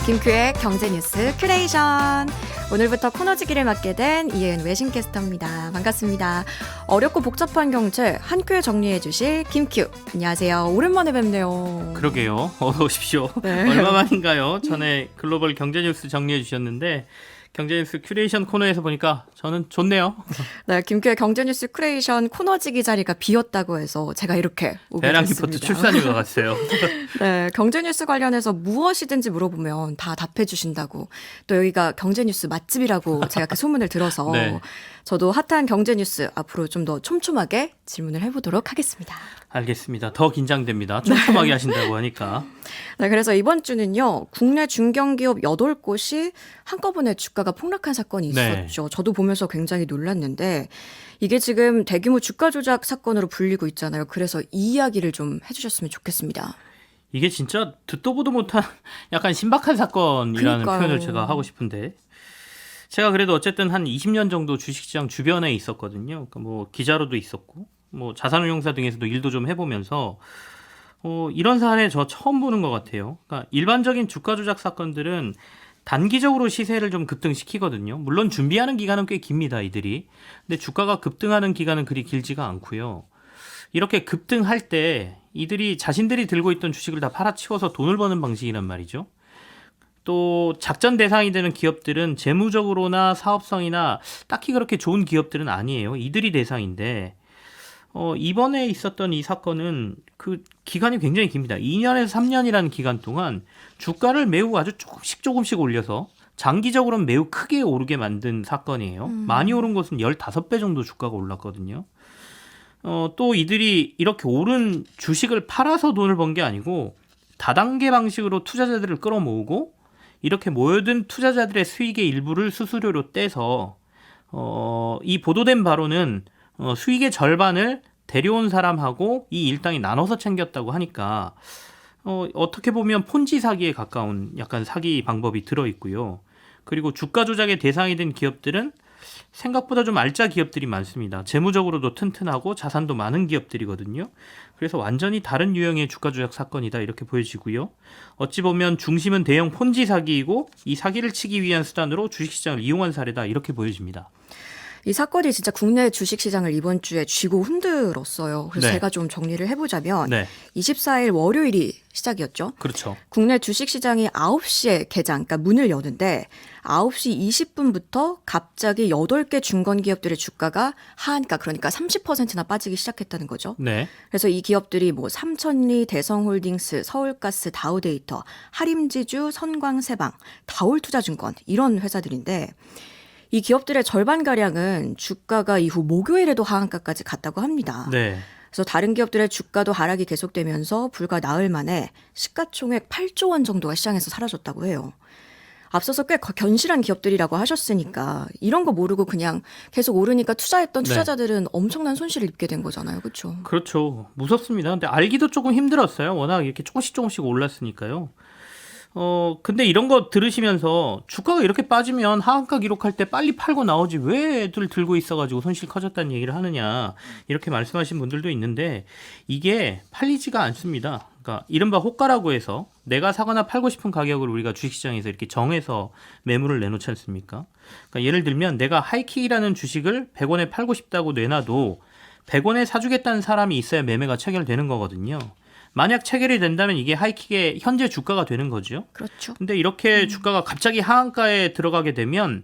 김큐의 경제뉴스 큐레이션. 오늘부터 코너지기를 맡게 된 이혜은 외신캐스터입니다. 반갑습니다. 어렵고 복잡한 경제 한 큐에 정리해 주실 김큐. 안녕하세요. 오랜만에 뵙네요. 그러게요. 어서 오십시오. 네. 얼마만인가요? 전에 글로벌 경제뉴스 정리해 주셨는데 경제뉴스 큐레이션 코너에서 보니까 저는 좋네요. 네, 김큐의 경제뉴스 큐레이션 코너지기 자리가 비었다고 해서 제가 이렇게 오게 대량 됐습니다. 리포트 출산인 것 같아요. 네, 경제뉴스 관련해서 무엇이든지 물어보면 다 답해 주신다고. 또 여기가 경제뉴스 맛집이라고 제가 그 소문을 들어서 네. 저도 핫한 경제뉴스 앞으로 좀 더 촘촘하게 질문을 해보도록 하겠습니다. 알겠습니다. 더 긴장됩니다. 촘촘하게 하신다고 하니까. 네, 그래서 이번 주는요, 국내 중견기업 8곳이 한꺼번에 주가가 폭락한 사건이 네. 있었죠. 저도 보면서 굉장히 놀랐는데, 이게 지금 대규모 주가 조작 사건으로 불리고 있잖아요. 그래서 이 이야기를 좀 해주셨으면 좋겠습니다. 이게 진짜 듣도 보도 못한 약간 신박한 사건이라는 그러니까요. 표현을 제가 하고 싶은데 제가 그래도 어쨌든 한 20년 정도 주식시장 주변에 있었거든요. 그러니까 뭐 기자로도 있었고 뭐 자산운용사 등에서도 일도 좀 해보면서 이런 사례 저 처음 보는 것 같아요. 그러니까 일반적인 주가 조작 사건들은 단기적으로 시세를 좀 급등시키거든요. 물론 준비하는 기간은 꽤 깁니다, 이들이. 근데 주가가 급등하는 기간은 그리 길지가 않고요. 이렇게 급등할 때 이들이 자신들이 들고 있던 주식을 다 팔아치워서 돈을 버는 방식이란 말이죠. 또 작전 대상이 되는 기업들은 재무적으로나 사업성이나 딱히 그렇게 좋은 기업들은 아니에요. 이들이 대상인데 이번에 있었던 이 사건은 그 기간이 굉장히 깁니다. 2년에서 3년이라는 기간 동안 주가를 매우 아주 조금씩 올려서 장기적으로는 매우 크게 오르게 만든 사건이에요. 많이 오른 것은 15배 정도 주가가 올랐거든요. 또 이들이 이렇게 오른 주식을 팔아서 돈을 번 게 아니고 다단계 방식으로 투자자들을 끌어모으고 이렇게 모여든 투자자들의 수익의 일부를 수수료로 떼서 이 보도된 바로는 수익의 절반을 데려온 사람하고 이 일당이 나눠서 챙겼다고 하니까 어떻게 보면 폰지 사기에 가까운 약간 사기 방법이 들어있고요. 그리고 주가 조작의 대상이 된 기업들은 생각보다 좀 알짜 기업들이 많습니다. 재무적으로도 튼튼하고 자산도 많은 기업들이거든요. 그래서 완전히 다른 유형의 주가 조작 사건이다 이렇게 보여지고요. 어찌 보면 중심은 대형 폰지 사기이고 이 사기를 치기 위한 수단으로 주식시장을 이용한 사례다 이렇게 보여집니다. 이 사건이 진짜 국내 주식시장을 이번 주에 쥐고 흔들었어요. 그래서 네. 제가 좀 정리를 해보자면 네, 24일 월요일이 시작이었죠. 그렇죠. 국내 주식시장이 9시에 개장, 그러니까 문을 여는데 9시 20분부터 갑자기 8개 중견기업들의 주가가 하한가, 그러니까 30%나 빠지기 시작했다는 거죠. 네, 그래서 이 기업들이 뭐 삼천리, 대성홀딩스, 서울가스, 다우데이터, 하림지주, 선광세방, 다올투자증권 이런 회사들인데 이 기업들의 절반가량은 주가가 이후 목요일에도 하한가까지 갔다고 합니다. 네. 그래서 다른 기업들의 주가도 하락이 계속되면서 불과 나흘 만에 시가총액 8조 원 정도가 시장에서 사라졌다고 해요. 앞서서 꽤 견실한 기업들이라고 하셨으니까 이런 거 모르고 그냥 계속 오르니까 투자했던 네. 투자자들은 엄청난 손실을 입게 된 거잖아요. 그렇죠? 그렇죠. 무섭습니다. 근데 알기도 조금 힘들었어요. 워낙 이렇게 조금씩 올랐으니까요. 근데 이런 거 들으시면서 주가가 이렇게 빠지면 하한가 기록할 때 빨리 팔고 나오지 왜 애들 들고 있어가지고 손실 커졌다는 얘기를 하느냐 이렇게 말씀하신 분들도 있는데 이게 팔리지가 않습니다. 그러니까 이른바 호가라고 해서 내가 사거나 팔고 싶은 가격을 우리가 주식시장에서 이렇게 정해서 매물을 내놓지 않습니까? 그러니까 예를 들면 내가 하이킥이라는 주식을 100원에 팔고 싶다고 내놔도 100원에 사주겠다는 사람이 있어야 매매가 체결되는 거거든요. 만약 체결이 된다면 이게 하이킥의 현재 주가가 되는 거죠. 그렇죠. 근데 이렇게 주가가 갑자기 하한가에 들어가게 되면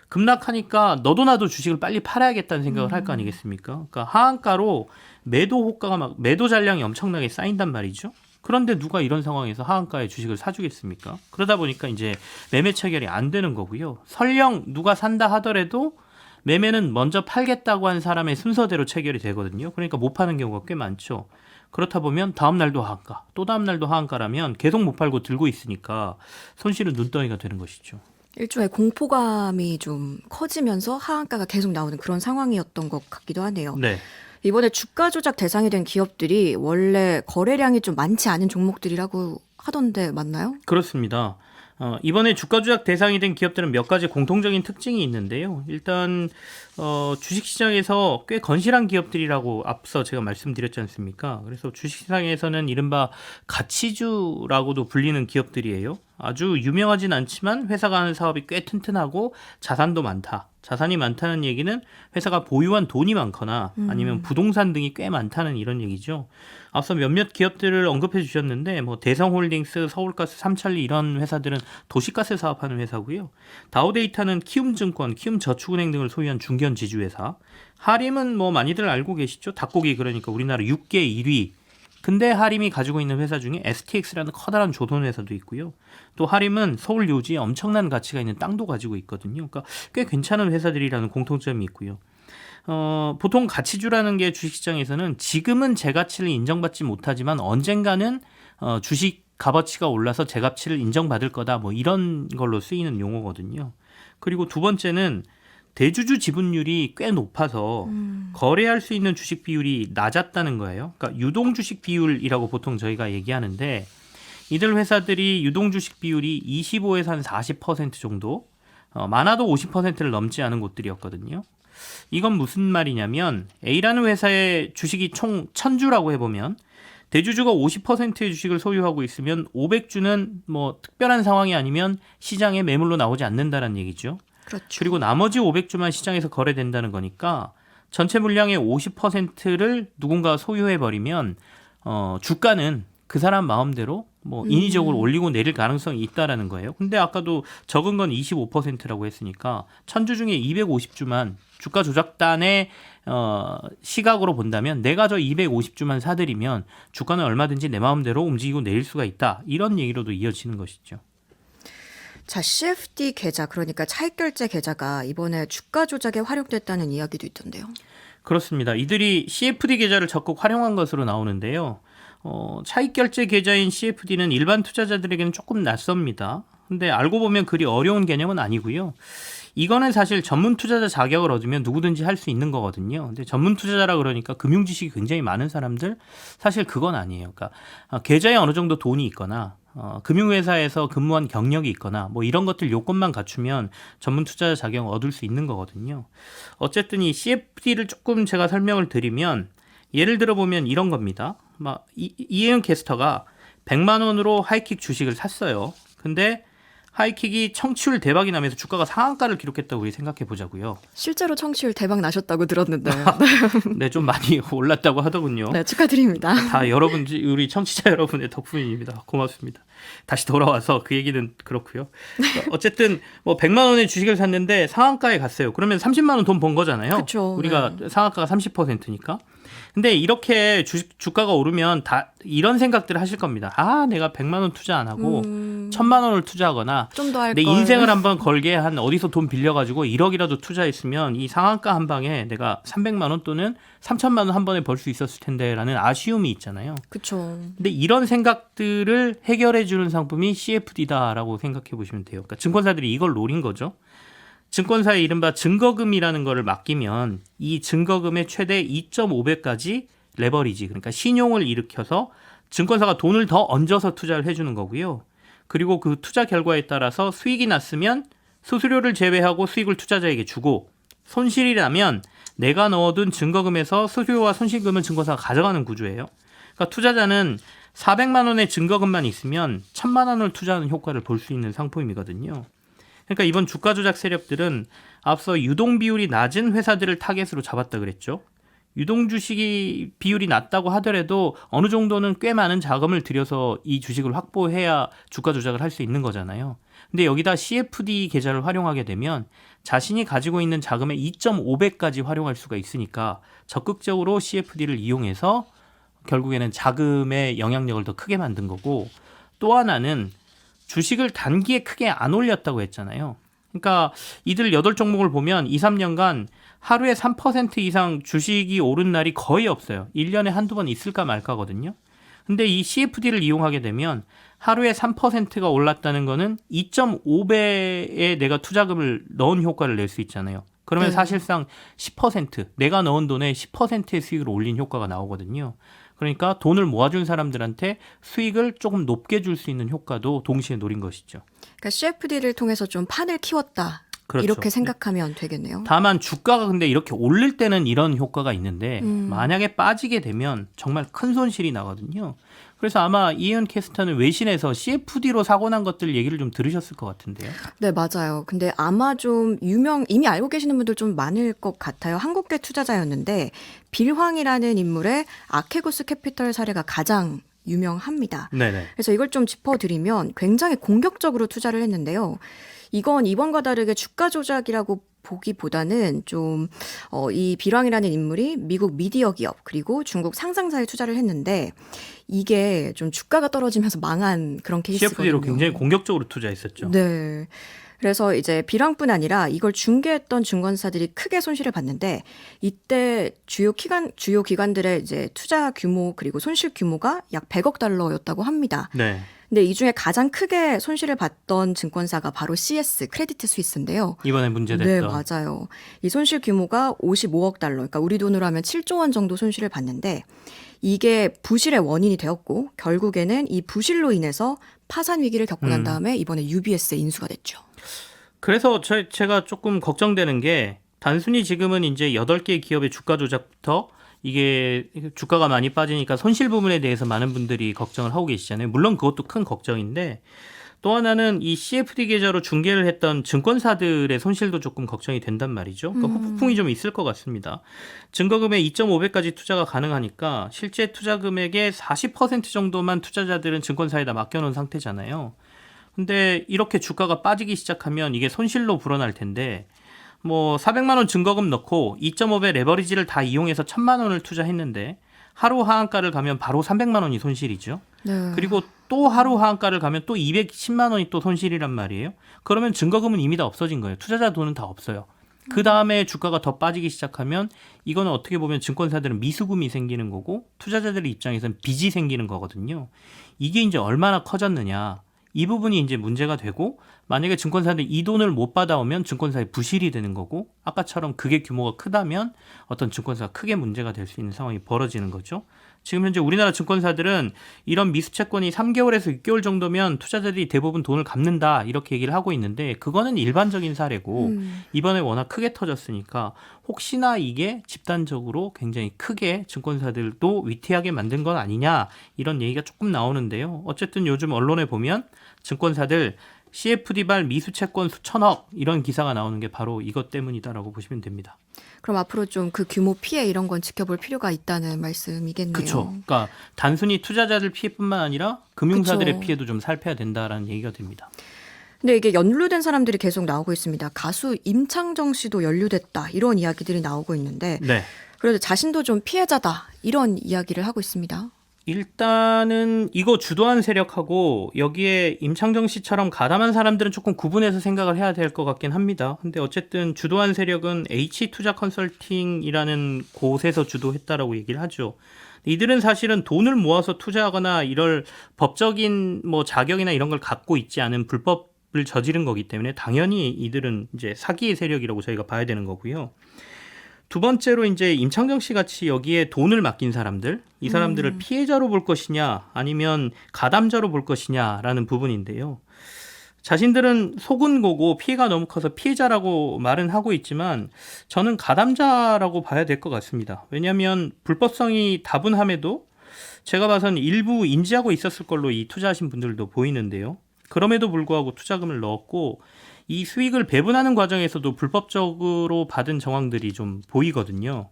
급락하니까 너도 나도 주식을 빨리 팔아야겠다는 생각을 할 거 아니겠습니까? 그러니까 하한가로 매도 호가가 막 매도 잔량이 엄청나게 쌓인단 말이죠. 그런데 누가 이런 상황에서 하한가에 주식을 사주겠습니까? 그러다 보니까 이제 매매 체결이 안 되는 거고요. 설령 누가 산다 하더라도 매매는 먼저 팔겠다고 한 사람의 순서대로 체결이 되거든요. 그러니까 못 파는 경우가 꽤 많죠. 그렇다 보면 다음 날도 하한가, 또 다음 날도 하한가라면 계속 못 팔고 들고 있으니까 손실은 눈덩이가 되는 것이죠. 일종의 공포감이 좀 커지면서 하한가가 계속 나오는 그런 상황이었던 것 같기도 하네요. 네, 이번에 주가 조작 대상이 된 기업들이 원래 거래량이 좀 많지 않은 종목들이라고 하던데 맞나요? 그렇습니다. 이번에 주가 조작 대상이 된 기업들은 몇 가지 공통적인 특징이 있는데요. 일단 주식시장에서 꽤 건실한 기업들이라고 앞서 제가 말씀드렸지 않습니까? 그래서 주식시장에서는 이른바 가치주라고도 불리는 기업들이에요. 아주 유명하진 않지만 회사가 하는 사업이 꽤 튼튼하고 자산도 많다. 자산이 많다는 얘기는 회사가 보유한 돈이 많거나 아니면 부동산 등이 꽤 많다는 이런 얘기죠. 앞서 몇몇 기업들을 언급해 주셨는데 뭐 대성홀딩스, 서울가스, 삼천리 이런 회사들은 도시가스 사업하는 회사고요. 다우데이터는 키움증권, 키움저축은행 등을 소유한 중견 지주회사. 하림은 뭐 많이들 알고 계시죠? 닭고기 그러니까 우리나라 육계 1위. 근데 하림이 가지고 있는 회사 중에 STX라는 커다란 조선 회사도 있고요. 또 하림은 서울 요지에 엄청난 가치가 있는 땅도 가지고 있거든요. 그러니까 꽤 괜찮은 회사들이라는 공통점이 있고요. 보통 가치주라는 게 주식시장에서는 지금은 제 가치를 인정받지 못하지만 언젠가는 주식 값어치가 올라서 제 가치를 인정받을 거다. 뭐 이런 걸로 쓰이는 용어거든요. 그리고 두 번째는 대주주 지분율이 꽤 높아서 거래할 수 있는 주식 비율이 낮았다는 거예요. 그러니까 유동 주식 비율이라고 보통 저희가 얘기하는데 이들 회사들이 유동 주식 비율이 25에서 한 40% 정도, 많아도 50%를 넘지 않은 곳들이었거든요. 이건 무슨 말이냐면 A라는 회사의 주식이 총 1000주라고 해보면 대주주가 50%의 주식을 소유하고 있으면 500주는 뭐 특별한 상황이 아니면 시장에 매물로 나오지 않는다는 얘기죠. 그렇죠. 그리고 나머지 500주만 시장에서 거래된다는 거니까 전체 물량의 50%를 누군가 소유해버리면 주가는 그 사람 마음대로 뭐 인위적으로 올리고 내릴 가능성이 있다라는 거예요. 근데 아까도 적은 건 25%라고 했으니까 1000주 중에 250주만 주가 조작단의 시각으로 본다면 내가 저 250주만 사들이면 주가는 얼마든지 내 마음대로 움직이고 내릴 수가 있다. 이런 얘기로도 이어지는 것이죠. 자, CFD 계좌, 그러니까 차익결제 계좌가 이번에 주가 조작에 활용됐다는 이야기도 있던데요. 그렇습니다. 이들이 CFD 계좌를 적극 활용한 것으로 나오는데요. 차익결제 계좌인 CFD는 일반 투자자들에게는 조금 낯섭니다. 근데 알고 보면 그리 어려운 개념은 아니고요. 이거는 사실 전문 투자자 자격을 얻으면 누구든지 할 수 있는 거거든요. 근데 전문 투자자라 그러니까 금융 지식이 굉장히 많은 사람들, 사실 그건 아니에요. 그러니까 계좌에 어느 정도 돈이 있거나 금융회사에서 근무한 경력이 있거나 뭐 이런 것들 요건만 갖추면 전문 투자자 자격을 얻을 수 있는 거거든요. 어쨌든 이 CFD를 조금 제가 설명을 드리면 예를 들어 보면 이런 겁니다. 막 이혜영 캐스터가 100만 원으로 하이킥 주식을 샀어요. 근데 하이킥이 청취율 대박이 나면서 주가가 상한가를 기록했다고 우리 생각해 보자고요. 실제로 청취율 대박 나셨다고 들었는데. 네, 좀 많이 올랐다고 하더군요. 네, 축하드립니다. 다 여러분, 우리 청취자 여러분의 덕분입니다. 고맙습니다. 다시 돌아와서 그 얘기는 그렇고요. 어쨌든 뭐 100만 원의 주식을 샀는데 상한가에 갔어요. 그러면 30만 원 돈 번 거잖아요. 그쵸, 우리가 네. 상한가가 30%니까. 근데 이렇게 주가가 오르면 다 이런 생각들을 하실 겁니다. 아, 내가 100만 원 투자 안 하고 1000만 원을 투자하거나 좀 더 할 내 걸. 인생을 한번 걸게 한 어디서 돈 빌려가지고 1억이라도 투자했으면 이 상한가 한 방에 내가 300만 원 또는 3000만 원 한 번에 벌 수 있었을 텐데라는 아쉬움이 있잖아요. 그쵸. 근데 이런 생각들을 해결해 주는 상품이 CFD다라고 생각해 보시면 돼요. 그러니까 증권사들이 이걸 노린 거죠. 증권사의 이른바 증거금이라는 거를 맡기면 이 증거금의 최대 2.5배까지 레버리지, 그러니까 신용을 일으켜서 증권사가 돈을 더 얹어서 투자를 해주는 거고요. 그리고 그 투자 결과에 따라서 수익이 났으면 수수료를 제외하고 수익을 투자자에게 주고, 손실이 나면 내가 넣어둔 증거금에서 수수료와 손실금을 증권사가 가져가는 구조예요. 그러니까 투자자는 400만 원의 증거금만 있으면 1000만 원을 투자하는 효과를 볼 수 있는 상품이거든요. 그러니까 이번 주가 조작 세력들은 앞서 유동 비율이 낮은 회사들을 타겟으로 잡았다 그랬죠. 유동 주식이 비율이 낮다고 하더라도 어느 정도는 꽤 많은 자금을 들여서 이 주식을 확보해야 주가 조작을 할 수 있는 거잖아요. 근데 여기다 CFD 계좌를 활용하게 되면 자신이 가지고 있는 자금의 2.5배까지 활용할 수가 있으니까 적극적으로 CFD를 이용해서 결국에는 자금의 영향력을 더 크게 만든 거고, 또 하나는 주식을 단기에 크게 안 올렸다고 했잖아요. 그러니까 이들 8종목을 보면 2, 3년간 하루에 3% 이상 주식이 오른 날이 거의 없어요. 1년에 한두 번 있을까 말까거든요. 근데 이 CFD를 이용하게 되면 하루에 3%가 올랐다는 거는 2.5배에 내가 투자금을 넣은 효과를 낼 수 있잖아요. 그러면 사실상 10%, 내가 넣은 돈의 10%의 수익을 올린 효과가 나오거든요. 그러니까 돈을 모아준 사람들한테 수익을 조금 높게 줄 수 있는 효과도 동시에 노린 것이죠. 그러니까 CFD를 통해서 좀 판을 키웠다. 그렇죠. 이렇게 생각하면 되겠네요. 다만 주가가 근데 이렇게 오를 때는 이런 효과가 있는데 만약에 빠지게 되면 정말 큰 손실이 나거든요. 그래서 아마 이혜연 캐스터는 외신에서 CFD로 사고 난 것들 얘기를 좀 들으셨을 것 같은데요. 네, 맞아요. 근데 아마 좀 이미 알고 계시는 분들 좀 많을 것 같아요. 한국계 투자자였는데 빌황이라는 인물의 아케고스 캐피털 사례가 가장 유명합니다. 네네. 그래서 이걸 좀 짚어드리면 굉장히 공격적으로 투자를 했는데요. 이건 이번과 다르게 주가 조작이라고 보기보다는 좀 이 빌황이라는 인물이 미국 미디어 기업 그리고 중국 상장사에 투자를 했는데 이게 좀 주가가 떨어지면서 망한 그런 케이스거든요. CFD로 굉장히 공격적으로 투자했었죠. 네. 그래서 이제 빌황뿐 아니라 이걸 중개했던 증권사들이 크게 손실을 봤는데 이때 주요 기관들의 이제 투자 규모 그리고 손실 규모가 약 100억 달러였다고 합니다. 네. 근데 이 중에 가장 크게 손실을 봤던 증권사가 바로 CS, 크레디트 스위스인데요. 이번에 문제됐던. 네, 맞아요. 이 손실 규모가 55억 달러, 그러니까 우리 돈으로 하면 7조 원 정도 손실을 봤는데 이게 부실의 원인이 되었고 결국에는 이 부실로 인해서 파산 위기를 겪고 난 다음에 이번에 UBS에 인수가 됐죠. 그래서 제가 조금 걱정되는 게 단순히 지금은 이제 8개 기업의 주가 조작부터 이게 주가가 많이 빠지니까 손실 부분에 대해서 많은 분들이 걱정을 하고 계시잖아요. 물론 그것도 큰 걱정인데 또 하나는 이 CFD 계좌로 중개를 했던 증권사들의 손실도 조금 걱정이 된단 말이죠. 그러니까 후폭풍이 좀 있을 것 같습니다. 증거금액 2.5배까지 투자가 가능하니까 실제 투자 금액의 40% 정도만 투자자들은 증권사에다 맡겨놓은 상태잖아요. 근데 이렇게 주가가 빠지기 시작하면 이게 손실로 불어날 텐데 뭐 400만 원 증거금 넣고 2.5배 레버리지를 다 이용해서 1,000만 원을 투자했는데 하루 하한가를 가면 바로 300만 원이 손실이죠. 네. 그리고 또 하루 하한가를 가면 또 210만 원이 또 손실이란 말이에요. 그러면 증거금은 이미 다 없어진 거예요. 투자자 돈은 다 없어요. 그 다음에 주가가 더 빠지기 시작하면 이거는 어떻게 보면 증권사들은 미수금이 생기는 거고 투자자들의 입장에서는 빚이 생기는 거거든요. 이게 이제 얼마나 커졌느냐. 이 부분이 이제 문제가 되고 만약에 증권사들이 이 돈을 못 받아오면 증권사의 부실이 되는 거고 아까처럼 그게 규모가 크다면 어떤 증권사가 크게 문제가 될 수 있는 상황이 벌어지는 거죠. 지금 현재 우리나라 증권사들은 이런 미수채권이 3개월에서 6개월 정도면 투자자들이 대부분 돈을 갚는다 이렇게 얘기를 하고 있는데 그거는 일반적인 사례고 이번에 워낙 크게 터졌으니까 혹시나 이게 집단적으로 굉장히 크게 증권사들도 위태하게 만든 건 아니냐 이런 얘기가 조금 나오는데요. 어쨌든 요즘 언론에 보면 증권사들 CFD발 미수채권 수천억 이런 기사가 나오는 게 바로 이것 때문이다라고 보시면 됩니다. 그럼 앞으로 좀 그 규모 피해 이런 건 지켜볼 필요가 있다는 말씀이겠네요. 그렇죠. 그러니까 단순히 투자자들 피해뿐만 아니라 금융사들의 그쵸. 피해도 좀 살펴야 된다라는 얘기가 됩니다. 근데 이게 연루된 사람들이 계속 나오고 있습니다. 가수 임창정 씨도 연루됐다 이런 이야기들이 나오고 있는데 네. 그래도 자신도 좀 피해자다 이런 이야기를 하고 있습니다. 일단은 이거 주도한 세력하고 여기에 임창정 씨처럼 가담한 사람들은 조금 구분해서 생각을 해야 될 것 같긴 합니다. 근데 어쨌든 주도한 세력은 H투자 컨설팅이라는 곳에서 주도했다라고 얘기를 하죠. 이들은 사실은 돈을 모아서 투자하거나 이럴 법적인 뭐 자격이나 이런 걸 갖고 있지 않은 불법을 저지른 거기 때문에 당연히 이들은 이제 사기의 세력이라고 저희가 봐야 되는 거고요. 두 번째로 이제 임창정 씨 같이 여기에 돈을 맡긴 사람들, 이 사람들을 피해자로 볼 것이냐 아니면 가담자로 볼 것이냐라는 부분인데요. 자신들은 속은 거고 피해가 너무 커서 피해자라고 말은 하고 있지만 저는 가담자라고 봐야 될 것 같습니다. 왜냐하면 불법성이 다분함에도 제가 봐서는 일부 인지하고 있었을 걸로 이 투자하신 분들도 보이는데요. 그럼에도 불구하고 투자금을 넣었고 이 수익을 배분하는 과정에서도 불법적으로 받은 정황들이 좀 보이거든요.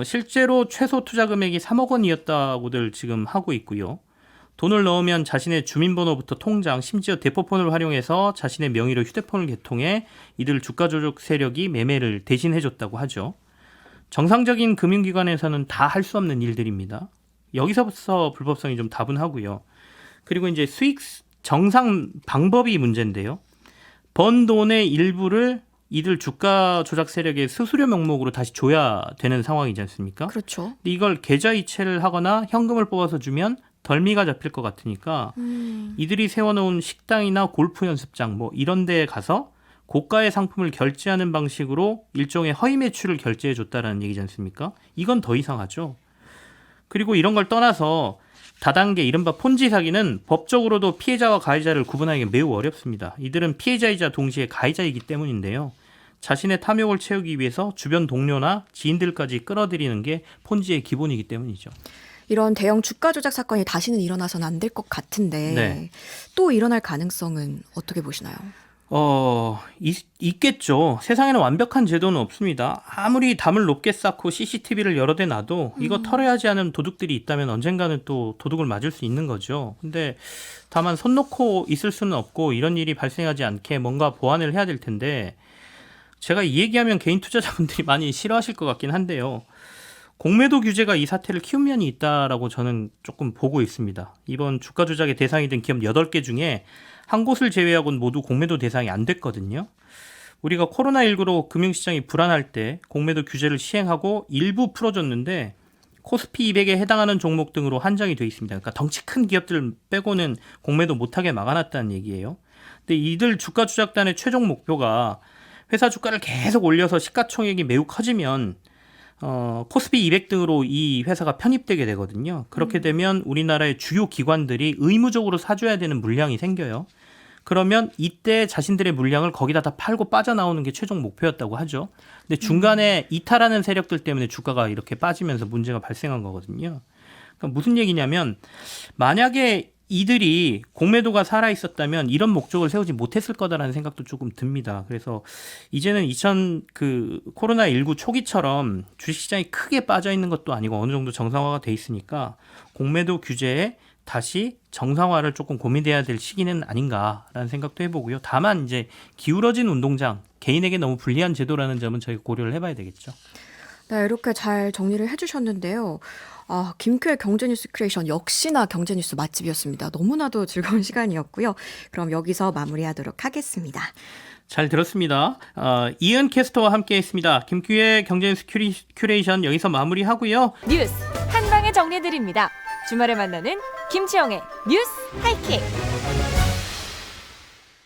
실제로 최소 투자 금액이 3억 원이었다고들 지금 하고 있고요. 돈을 넣으면 자신의 주민번호부터 통장, 심지어 대포폰을 활용해서 자신의 명의로 휴대폰을 개통해 이들 주가 조작 세력이 매매를 대신해줬다고 하죠. 정상적인 금융기관에서는 다 할 수 없는 일들입니다. 여기서부터 불법성이 좀 다분하고요. 그리고 이제 수익 정상 방법이 문제인데요. 번 돈의 일부를 이들 주가 조작 세력의 수수료 명목으로 다시 줘야 되는 상황이지 않습니까? 그렇죠. 근데 이걸 계좌 이체를 하거나 현금을 뽑아서 주면 덜미가 잡힐 것 같으니까 이들이 세워놓은 식당이나 골프 연습장 뭐 이런 데에 가서 고가의 상품을 결제하는 방식으로 일종의 허위 매출을 결제해 줬다라는 얘기지 않습니까? 이건 더 이상하죠. 그리고 이런 걸 떠나서 다단계 이른바 폰지 사기는 법적으로도 피해자와 가해자를 구분하기 매우 어렵습니다. 이들은 피해자이자 동시에 가해자이기 때문인데요. 자신의 탐욕을 채우기 위해서 주변 동료나 지인들까지 끌어들이는 게 폰지의 기본이기 때문이죠. 이런 대형 주가 조작 사건이 다시는 일어나서는 안 될 것 같은데 네. 또 일어날 가능성은 어떻게 보시나요? 있겠죠. 세상에는 완벽한 제도는 없습니다. 아무리 담을 높게 쌓고 CCTV를 여러 대 놔도 이거 털어야 하지 않은 도둑들이 있다면 언젠가는 또 도둑을 맞을 수 있는 거죠. 근데 다만 손 놓고 있을 수는 없고 이런 일이 발생하지 않게 뭔가 보완을 해야 될 텐데 제가 이 얘기하면 개인 투자자분들이 많이 싫어하실 것 같긴 한데요. 공매도 규제가 이 사태를 키운 면이 있다라고 저는 조금 보고 있습니다. 이번 주가 조작의 대상이 된 기업 8개 중에 한 곳을 제외하고는 모두 공매도 대상이 안 됐거든요. 우리가 코로나19로 금융시장이 불안할 때 공매도 규제를 시행하고 일부 풀어줬는데 코스피 200에 해당하는 종목 등으로 한정이 돼 있습니다. 그러니까 덩치 큰 기업들 빼고는 공매도 못하게 막아놨다는 얘기예요. 근데 이들 주가 조작단의 최종 목표가 회사 주가를 계속 올려서 시가총액이 매우 커지면 코스피 200 등으로 이 회사가 편입되게 되거든요. 그렇게 되면 우리나라의 주요 기관들이 의무적으로 사줘야 되는 물량이 생겨요. 그러면 이때 자신들의 물량을 거기다 다 팔고 빠져나오는 게 최종 목표였다고 하죠. 근데 중간에 이탈하는 세력들 때문에 주가가 이렇게 빠지면서 문제가 발생한 거거든요. 그러니까 무슨 얘기냐면 만약에 이들이 공매도가 살아 있었다면 이런 목적을 세우지 못했을 거다라는 생각도 조금 듭니다. 그래서 이제는 코로나19 초기처럼 주식시장이 크게 빠져 있는 것도 아니고 어느 정도 정상화가 돼 있으니까 공매도 규제에 다시 정상화를 조금 고민돼야 될 시기는 아닌가라는 생각도 해보고요. 다만 이제 기울어진 운동장, 개인에게 너무 불리한 제도라는 점은 저희가 고려를 해봐야 되겠죠. 네, 이렇게 잘 정리를 해주셨는데요. 김큐의 경제뉴스 크리에이션 역시나 경제뉴스 맛집이었습니다. 너무나도 즐거운 시간이었고요. 그럼 여기서 마무리하도록 하겠습니다. 잘 들었습니다. 이은 캐스터와 함께했습니다. 김큐의 경제뉴스 큐레이션 여기서 마무리하고요. 뉴스 한 방에 정리해드립니다. 주말에 만나는 김치영의 뉴스 하이킥.